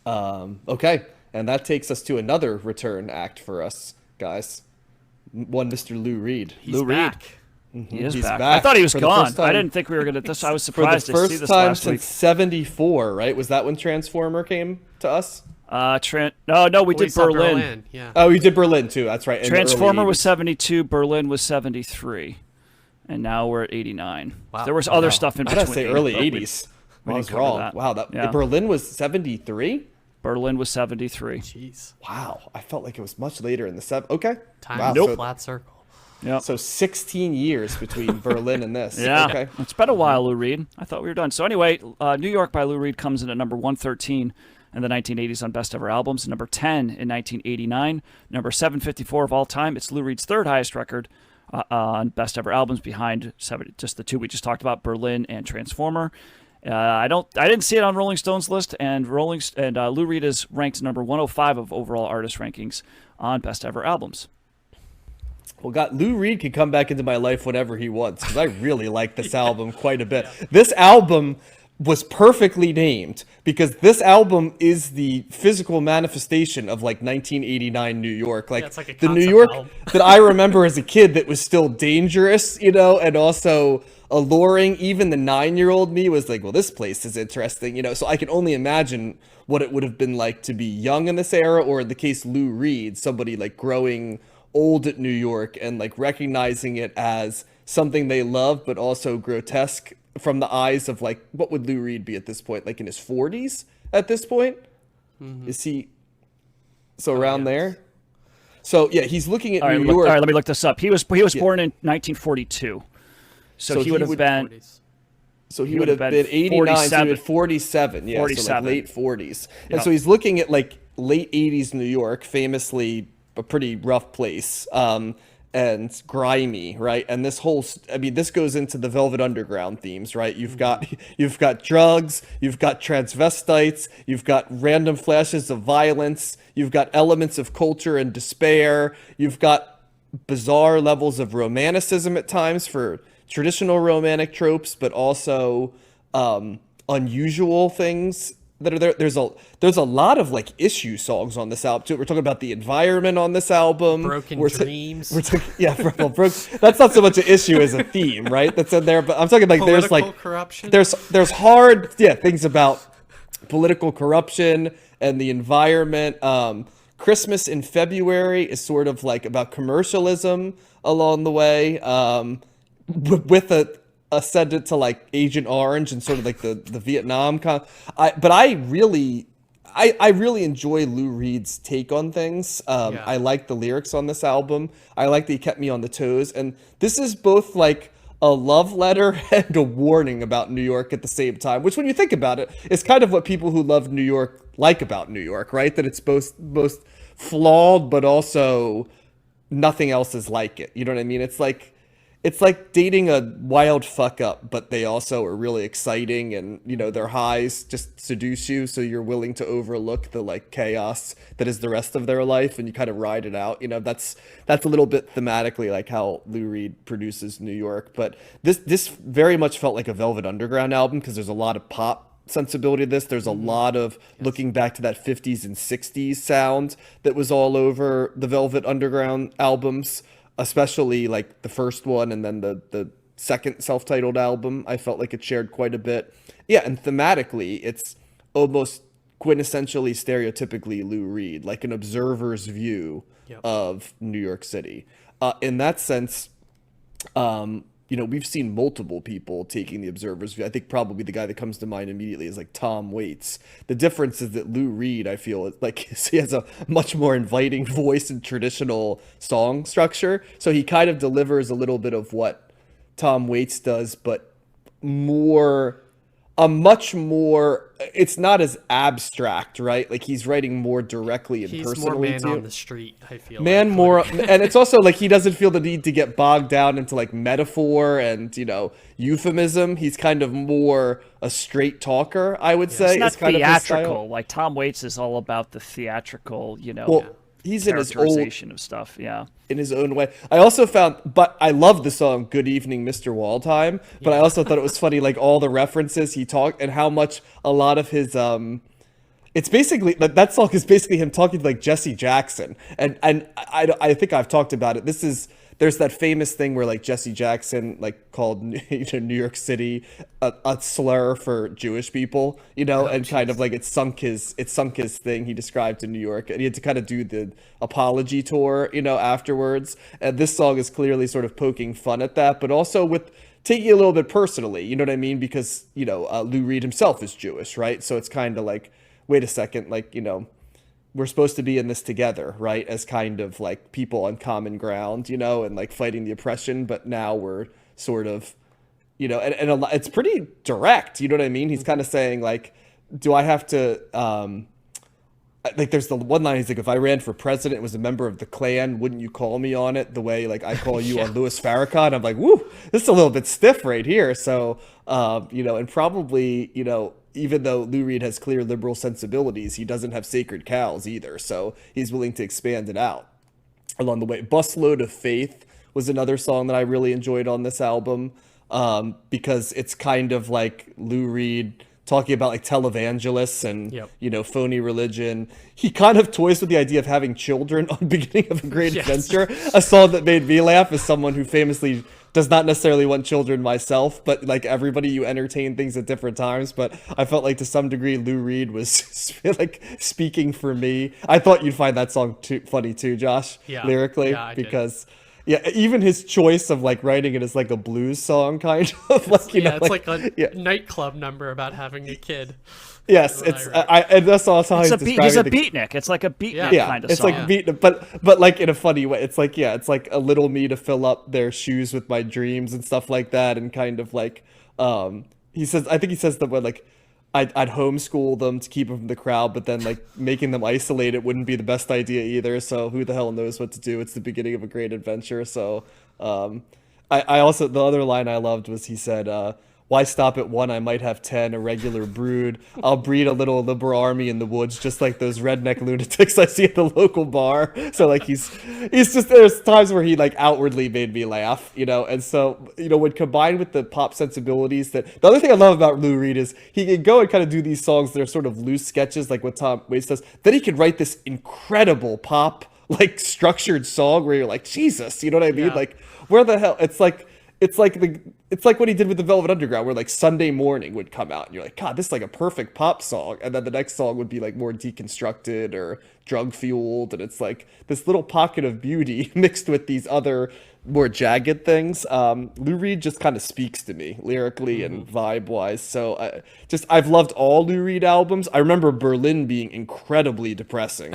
Okay, and that takes us to another return act for us, guys. One Mr. Lou Reed. He's Lou Reed. back. He is He's back. I thought he was for the gone. first I time. didn't think we were going to this. I was For the surprised to see first this time last week. since '74, right? Was that when Transformer came to us? No, we We did saw Berlin. Yeah. Oh, you did Berlin too. That's right. in the early Transformer was 80s. 72, Berlin was 73, and now we're at 89. Wow. There was other Wow. stuff in I between. gotta say early but we- '80s. we I didn't was cover wrong. that. Wow, Yeah. Berlin was '73. Berlin was 73. Jeez. Wow, I felt like it was much later in the Okay. Time Wow. is a So, flat circle. Yeah. so 16 years between Berlin and this. Yeah, Okay. it's been a while, Lou Reed. I thought we were done. So anyway, New York by Lou Reed comes in at number 113 in the 1980s on Best Ever Albums, number 10 in 1989, number 754 of all time. It's Lou Reed's third highest record on Best Ever Albums, behind just the two we just talked about, Berlin and Transformer. I didn't see it on Rolling Stone's list, and Lou Reed is ranked number 105 of overall artist rankings on Best Ever Albums. Well, God, Lou Reed can come back into my life whenever he wants, because I really like this album quite a bit. This album was perfectly named because this album is the physical manifestation of like 1989 New York, like, it's like a the New concept York album. that I remember as a kid that was still dangerous, and also alluring. Even the 9-year-old me was like, well, this place is interesting, so I can only imagine what it would have been like to be young in this era, or in the case Lou Reed, somebody like growing old at New York and like recognizing it as something they love, but also grotesque from the eyes of like, what would Lou Reed be at this point? Like in his 40s at this point? Is he around yes. there? So yeah, he's looking at All right, New York. all right, let me look this up. He was born in 1942, so he would have been. 40s. So he would have been 89, so he would 47. Yeah, so like 47. late 40s. And Yep. so he's looking at like late 80s New York, famously a pretty rough place, and grimy, right? And this this goes into the Velvet Underground themes, right? You've got drugs, you've got transvestites, you've got random flashes of violence, you've got elements of culture and despair, you've got bizarre levels of romanticism at times for traditional romantic tropes, but also unusual things that are there. There's a lot of like issue songs on this album too. We're talking about the environment on this album. Broken We're dreams. That's not so much an issue as a theme, right? That's in there, but I'm talking like there's Political like corruption. there's hard things about political corruption and the environment. Christmas in February is sort of like about commercialism along the way, with a ascendant to like Agent Orange and sort of like the Vietnam but I really enjoy Lou Reed's take on things. I like the lyrics on this album. I like that he kept me on the toes, and this is both like a love letter and a warning about New York at the same time, which when you think about it is kind of what people who love New York like about New York, right? That it's both flawed but also nothing else is like it. You know what I mean? It's like dating a wild fuck up, but they also are really exciting, and their highs just seduce you, so you're willing to overlook the like chaos that is the rest of their life, and you kind of ride it out. That's a little bit thematically like how Lou Reed produces New York. But this very much felt like a Velvet Underground album, because there's a lot of pop sensibility to this. There's a lot of looking back to that 50s and 60s sound that was all over the Velvet Underground albums, especially like the first one and then the second self-titled album. I felt like it shared quite a bit. Yeah, and thematically, it's almost quintessentially stereotypically Lou Reed, like an observer's view of New York City. In that sense, we've seen multiple people taking the observer's view. I think probably the guy that comes to mind immediately is like Tom Waits. The difference is that Lou Reed, I feel, like he has a much more inviting voice and traditional song structure. So he kind of delivers a little bit of what Tom Waits does, but much more, it's not as abstract, right? Like he's writing more directly and He's personally more man to on you. the street, I feel And it's also like he doesn't feel the need to get bogged down into like metaphor and euphemism. He's kind of more a straight talker, I would say. It's not is kind of his style. theatrical. Like Tom Waits is all about the theatrical, Well, he's in his characterization of stuff. Yeah. in his own way. I also found, but I love the song "Good Evening, Mr. Waldheim." But I also thought it was funny, like all the references he talked and how much a lot of his it's basically that song is basically him talking to like Jesse Jackson, and I think I've talked about it. There's that famous thing where like Jesse Jackson like called New York City a slur for Jewish people, Oh, and kind of jeez. like it sunk his thing he described in New York, and he had to kind of do the apology tour, afterwards. And this song is clearly sort of poking fun at that, but also with taking it a little bit personally, you know what I mean? Because Lou Reed himself is Jewish, right? So it's kind of like, wait a second, like we're supposed to be in this together, right? As kind of like people on common ground, and like fighting the oppression. But now we're sort of, and it's pretty direct. You know what I mean? He's kind of saying like, do I have to, like there's the one line he's like, if I ran for president and was a member of the Klan, wouldn't you call me on it the way like I call you Yeah. on Louis Farrakhan? I'm like, woo, this is a little bit stiff right here. So, and probably, even though Lou Reed has clear liberal sensibilities, he doesn't have sacred cows either. So he's willing to expand it out along the way. Busload of Faith was another song that I really enjoyed on this album, because it's kind of like Lou Reed talking about like televangelists and Yep. phony religion. He kind of toys with the idea of having children on Beginning of a Great Yes. Adventure, a song that made me laugh as someone who famously does not necessarily want children myself, but like everybody, you entertain things at different times. But I felt like to some degree Lou Reed was like speaking for me. I thought you'd find that song funny too, Josh, Yeah. lyrically, Yeah, I did. because yeah, even his choice of like writing it as like a blues song, kind of like Yeah, it's like a yeah. nightclub number about having a kid. Yes, what it's I read. and that's also how It's he's a beat. He's describing a the beatnik. It's like a beatnik Yeah. kind of it's song. like beat, but like in a funny way. It's like it's like a little me to fill up their shoes with my dreams and stuff like that, and kind of like he says. I think he says that when like I'd homeschool them to keep them from the crowd, but then like making them isolate it wouldn't be the best idea either. So who the hell knows what to do? It's the beginning of a great adventure. So I also the other line I loved was he said. Why stop at one? I might have 10, a regular brood. I'll breed a little liberal army in the woods, just like those redneck lunatics I see at the local bar. So like he's just there's times where he like outwardly made me laugh, and so when combined with the pop sensibilities that the other thing I love about Lou Reed is he can go and kind of do these songs that are sort of loose sketches like what Tom Waits does. Then he can write this incredible pop like structured song where you're like, Jesus, you know what I mean? Yeah. Like where the hell it's like what he did with the Velvet Underground, where like Sunday Morning would come out, and you're like, God, this is like a perfect pop song, and then the next song would be like more deconstructed or drug fueled, and it's like this little pocket of beauty mixed with these other more jagged things. Lou Reed just kind of speaks to me lyrically and vibe wise. So I've loved all Lou Reed albums. I remember Berlin being incredibly depressing.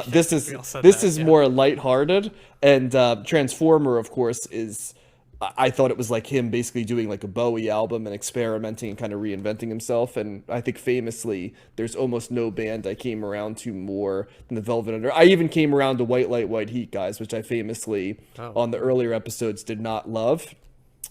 This we all said this that, is yeah. more lighthearted, and Transformer, of course, is. I thought it was like him basically doing like a Bowie album and experimenting and kind of reinventing himself. And I think famously, there's almost no band I came around to more than the Velvet Under. I even came around to White Light, White Heat, guys, which I famously on the earlier episodes did not love.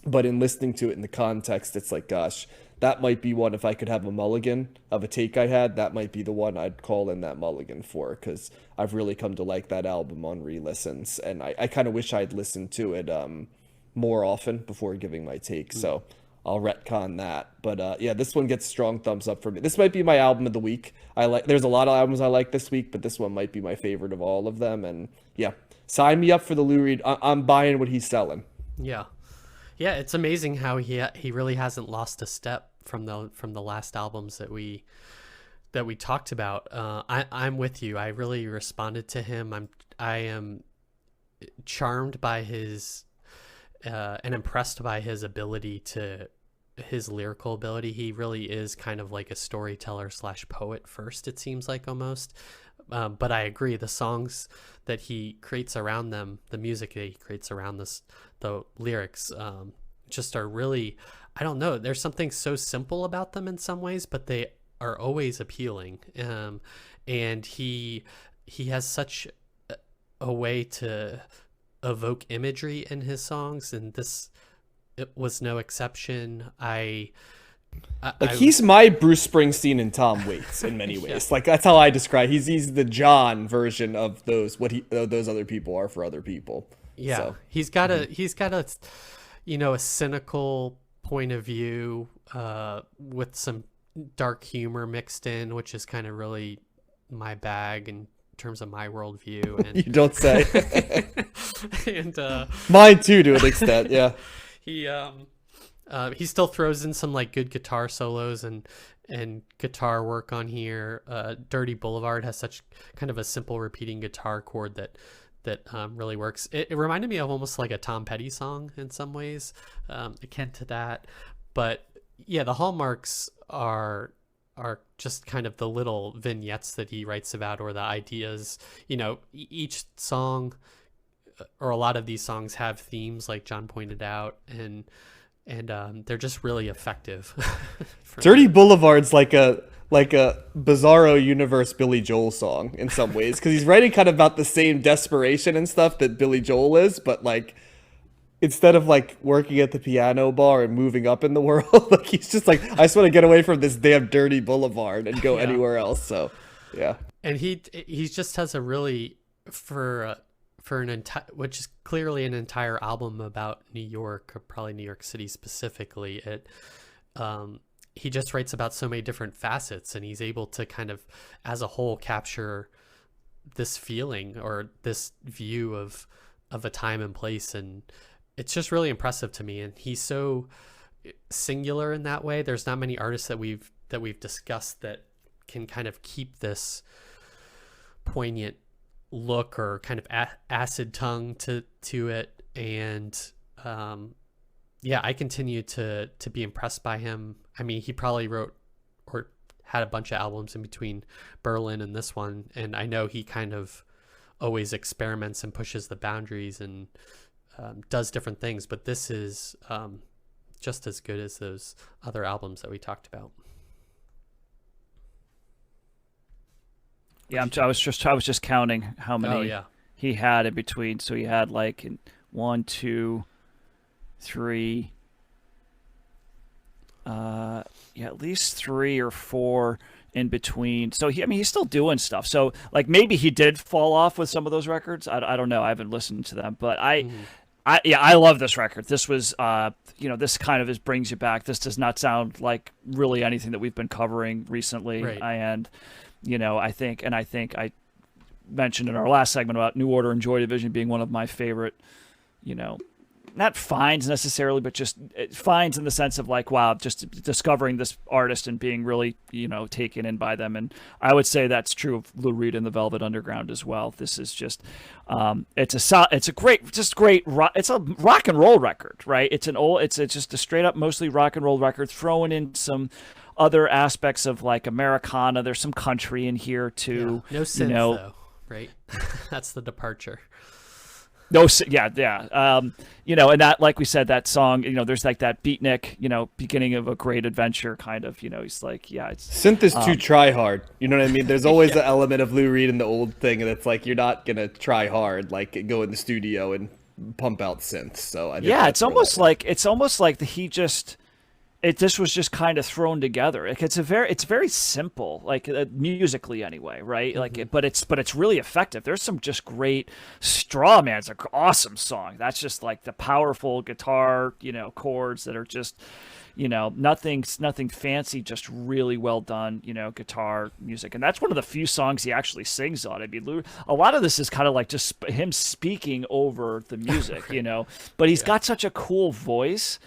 But in listening to it in the context, it's like, gosh, that might be one. If I could have a mulligan of a take I had, that might be the one I'd call in that mulligan for, because I've really come to like that album on re-listens. And I kind of wish I'd listened to it more often before giving my take, so I'll retcon that. But yeah, this one gets strong thumbs up for me. This might be my album of the week. There's a lot of albums I like this week, but this one might be my favorite of all of them. And yeah, sign me up for the Lou Reed. I'm buying what he's selling. Yeah. Yeah, it's amazing how he really hasn't lost a step from the last albums that we talked about. I'm with you. I really responded to him. I am charmed by his and impressed by his lyrical ability. He really is kind of like a storyteller / poet first, it seems like, almost. But I agree, the songs that he creates around them, the music that he creates around the lyrics, just are really, I don't know, there's something so simple about them in some ways, but they are always appealing. And he has such a way to evoke imagery in his songs, and it was no exception. He's my Bruce Springsteen and Tom Waits in many ways. Like that's how I describe. He's the John version of those those other people are for other people. Yeah, so. he's got a a cynical point of view with some dark humor mixed in, which is kind of really my bag in terms of my worldview. And You don't say. and Mine too, to an extent. Yeah. he still throws in some like good guitar solos and guitar work on here. Dirty Boulevard has such kind of a simple repeating guitar chord that really works. It reminded me of almost like a Tom Petty song in some ways, akin to that. But yeah, the hallmarks are just kind of the little vignettes that he writes about, or the ideas. Each song, or a lot of these songs, have themes, like John pointed out, and they're just really effective. Dirty Boulevard's like a Bizarro Universe Billy Joel song in some ways, because he's writing kind of about the same desperation and stuff that Billy Joel is, but like instead of like working at the piano bar and moving up in the world, like he's just like, I just want to get away from this damn Dirty Boulevard and go anywhere else. So yeah. And he just has a really, for an entire, which is clearly an entire album about New York, or probably New York City specifically. He just writes about so many different facets, and he's able to kind of, as a whole, capture this feeling or this view of a time and place, and it's just really impressive to me. And he's so singular in that way. There's not many artists that we've discussed that can kind of keep this poignant look or kind of acid tongue to it. And I continue to be impressed by him. I mean, he probably wrote or had a bunch of albums in between Berlin and this one, and I know he kind of always experiments and pushes the boundaries and does different things, but this is just as good as those other albums that we talked about. Yeah, I was just counting how many he had in between. So he had like 1, 2, 3, at least 3 or 4 in between. So he's still doing stuff. So like maybe he did fall off with some of those records. I don't know. I haven't listened to them, but I love this record. This was, this kind of brings you back. This does not sound like really anything that we've been covering recently. Right. And, I think I mentioned in our last segment about New Order and Joy Division being one of my favorite, not finds necessarily, but just finds in the sense of like, wow, just discovering this artist and being really, taken in by them. And I would say that's true of Lou Reed and the Velvet Underground as well. This is just, it's a rock and roll record, right? It's just a straight up, mostly rock and roll record, throwing in some other aspects of like Americana. There's some country in here too. Yeah. No synth though, right? That's the departure. No, yeah. And that, like we said, that song, there's like that beatnik, beginning of a great adventure kind of, he's like, it's synth is too try hard. You know what I mean? There's always an element of Lou Reed in the old thing, and it's like you're not gonna try hard, like go in the studio and pump out synths. So I think it's almost like this was just kind of thrown together. Like it's very simple, like musically anyway, right? Like, but it's really effective. There's some just great Straw Man's an awesome song. That's just like the powerful guitar, chords that are just, nothing fancy, just really well done, guitar music. And that's one of the few songs he actually sings on. I mean, a lot of this is kind of like just him speaking over the music, but he's got such a cool voice.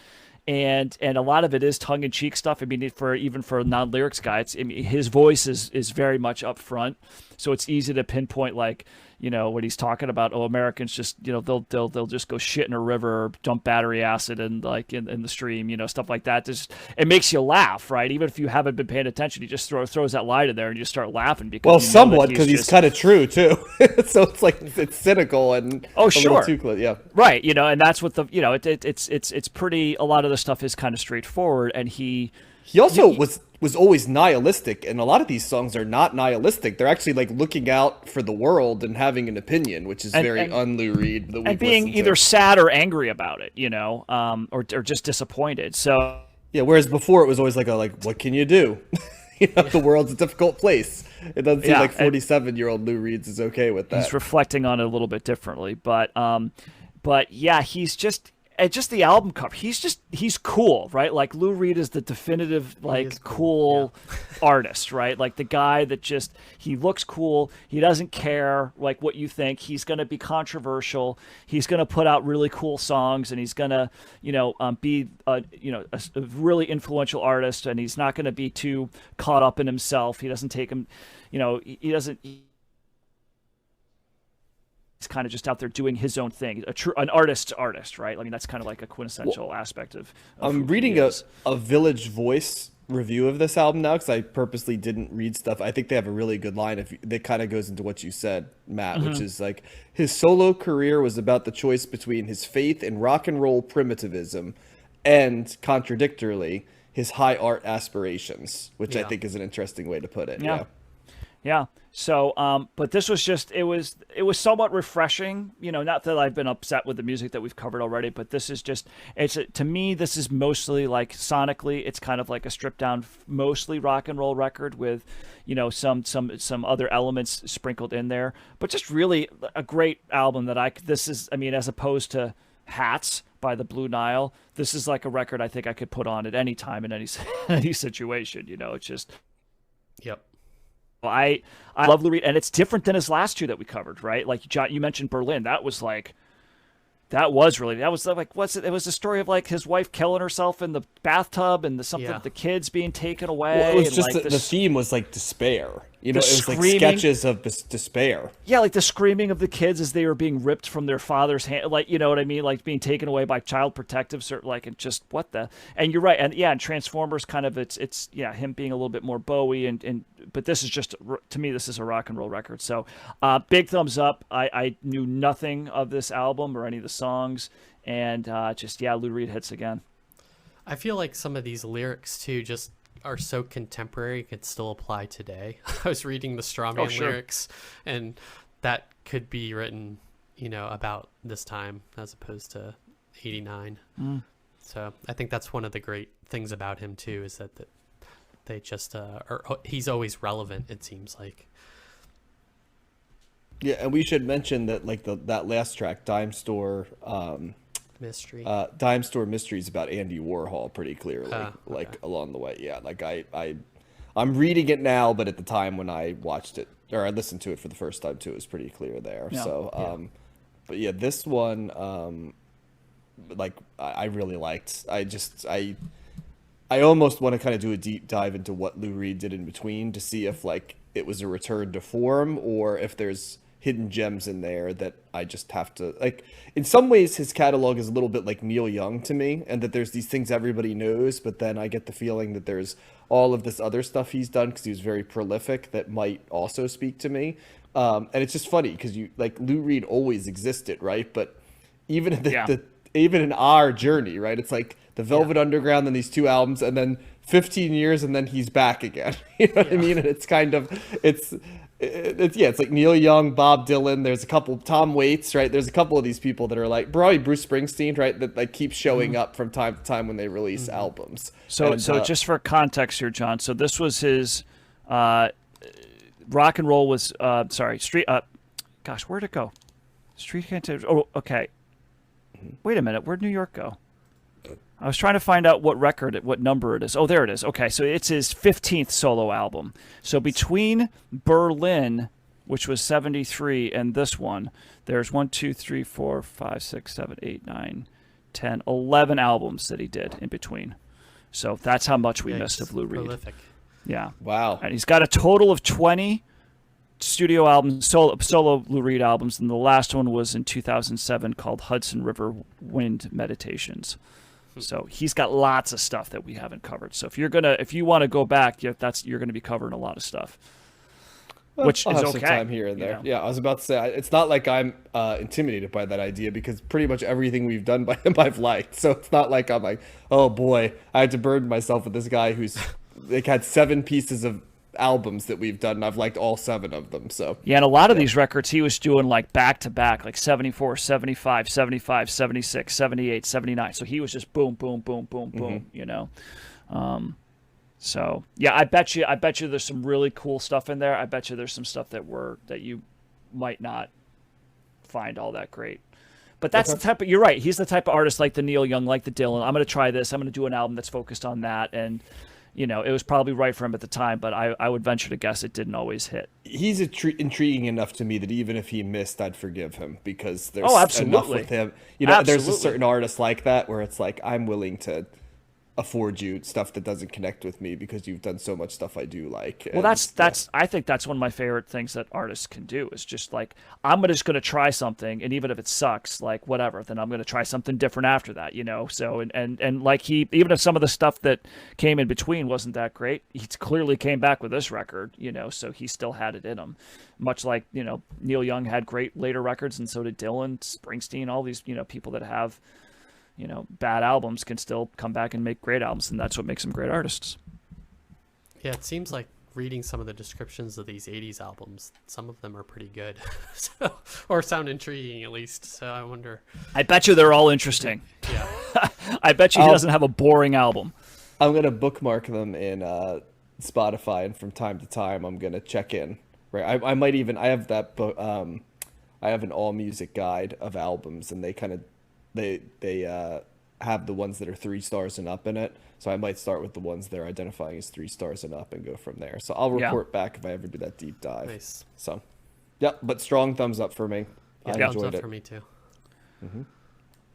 And a lot of it is tongue-in-cheek stuff. I mean, for a non-lyrics guy, his voice is very much up front, so it's easy to pinpoint, like, what he's talking about. Oh, Americans just, they'll just go shit in a river or dump battery acid in the stream, stuff like that. It makes you laugh, right? Even if you haven't been paying attention, he just throws that line in there and you start laughing because somewhat because he's kind of true too. So it's like it's cynical and sure, too close, yeah, right. And that's what it's pretty. A lot of the stuff is kind of straightforward, and he also was always nihilistic, and a lot of these songs are not nihilistic. They're actually like looking out for the world and having an opinion, which is very un-Lou Reed. And being either sad or angry about it, or just disappointed. So yeah, whereas before it was always like what can you do? The world's a difficult place. It doesn't seem like 47-year-old Lou Reed is okay with that. He's reflecting on it a little bit differently, but yeah, he's just. and just the album cover. He's cool, right? Like Lou Reed is the definitive like cool artist, right? Like the guy that just he looks cool. He doesn't care like what you think. He's going to be controversial. He's going to put out really cool songs, and he's going to be a really influential artist. And he's not going to be too caught up in himself. He doesn't take him, he doesn't. He's kind of just out there doing his own thing, an artist, right? I mean, that's kind of like a quintessential aspect of I'm reading a Village Voice review of this album now because I purposely didn't read stuff. I think they have a really good line that kind of goes into what you said, Matt, which is like his solo career was about the choice between his faith in rock and roll primitivism and, contradictorily, his high art aspirations, which I think is an interesting way to put it. Yeah. So, but this was just, it was somewhat refreshing, not that I've been upset with the music that we've covered already, but this is just, to me, this is mostly like sonically, it's kind of like a stripped down, mostly rock and roll record with, some other elements sprinkled in there, but just really a great album as opposed to Hats by the Blue Nile, this is like a record I think I could put on at any time in any situation, it's just. Yep. I love Lou Reed, and it's different than his last two that we covered, right? Like John, you mentioned Berlin. That was like It was the story of like his wife killing herself in the bathtub and the kids being taken away. Well, it was just like the theme was like despair. It was screaming, like sketches of despair. Yeah, like the screaming of the kids as they were being ripped from their father's hand, like you know what I mean, like being taken away by child protectives, or like, and just what the. And you're right, and and Transformers kind of it's him being a little bit more Bowie, and but this is just, to me, this is a rock and roll record. So big thumbs up. I knew nothing of this album or any of the songs, and Lou Reed hits again. I feel like some of these lyrics too just are so contemporary, could still apply today. I was reading the Strawman lyrics, and that could be written, about this time as opposed to 89. So I think that's one of the great things about him too, is that they just he's always relevant, it seems like. Yeah, and we should mention that like that last track, Dime Store Mystery. Dime Store Mystery is about Andy Warhol pretty clearly, okay. Along the way. Yeah, like I'm reading it now, but at the time when I watched it or I listened to it for the first time too, it was pretty clear there. Yeah. So, but yeah, this one, I really liked. I almost want to kind of do a deep dive into what Lou Reed did in between to see if like it was a return to form or if there's hidden gems in there that I just have to like. In some ways, his catalog is a little bit like Neil Young to me, and that there's these things everybody knows, but then I get the feeling that there's all of this other stuff he's done because he was very prolific that might also speak to me. And it's just funny because Lou Reed always existed, right? But even even in our journey, right? It's like the Velvet Underground, then these two albums, and then 15 years, and then he's back again. You know what I mean? And it's kind of it's like Neil Young, Bob Dylan. There's a couple, Tom Waits, right? There's a couple of these people that are like probably Bruce Springsteen, right? That like keep showing up from time to time when they release albums. So just for context here, John. So this was his rock and roll was street. Gosh, where'd it go? Street can't. Oh, okay. Wait a minute. Where'd New York go? I was trying to find out what number it is. Oh, there it is. Okay, so it's his 15th solo album. So between Berlin, which was 73, and this one, there's 1, 2, 3, 4, 5, 6, 7, 8, 9, 10, 11 albums that he did in between. So that's how much we missed of Lou Reed. Prolific. Yeah. Wow. And he's got a total of 20 studio albums, solo Lou Reed albums, and the last one was in 2007 called Hudson River Wind Meditations. So he's got lots of stuff that we haven't covered. So if you want to go back, you're going to be covering a lot of stuff, which I'll is have okay. Some time here and there. Yeah, I was about to say it's not like I'm intimidated by that idea because pretty much everything we've done by him I've liked. So it's not like I'm like, oh boy, I had to burden myself with this guy who's like had 7 pieces of albums that we've done and I've liked all 7 of them. So yeah, and a lot of these records he was doing like back to back, like 74, 75, 75, 76, 78, 79. So he was just boom, boom, boom, boom, boom, So yeah, I bet you there's some really cool stuff in there. I bet you there's some stuff that you might not find all that great. But that's the type of, you're right. He's the type of artist like the Neil Young, like the Dylan. I'm going to try this. I'm going to do an album that's focused on that. And, you know, it was probably right for him at the time, but I would venture to guess it didn't always hit. He's intriguing enough to me that even if he missed, I'd forgive him because there's absolutely. enough with him. You know, there's a Absolutely. certain artist like that where it's like, I'm willing to afford you stuff that doesn't connect with me because you've done so much stuff I do like. Well, And, that's I think that's one of my favorite things that artists can do is just like I'm just going to try something, and even if it sucks, like whatever, then I'm going to try something different after that, you know. So and like he, even if some of the stuff that came in between wasn't that great, he clearly came back with this record, you know. So he still had it in him, much like, you know, Neil Young had great later records, and so did Dylan, Springsteen, all these, you know, people that have, you know, bad albums can still come back and make great albums, and that's what makes them great artists. Yeah, it seems like reading some of the descriptions of these 80s albums, some of them are pretty good. So, or sound intriguing at least. So I wonder. I bet you they're all interesting. Yeah. I bet you he doesn't have a boring album. I'm going to bookmark them in Spotify, and from time to time, I'm going to check in. Right. I might even, I have that book. I have an all music guide of albums, and they kind of, they have the ones that are 3 stars and up in it. So I might start with the ones they're identifying as 3 stars and up and go from there. So I'll report back if I ever do that deep dive. Nice. So, yeah, but strong thumbs up for me. I Yeah. Thumbs enjoyed up it. for me too. Mm-hmm.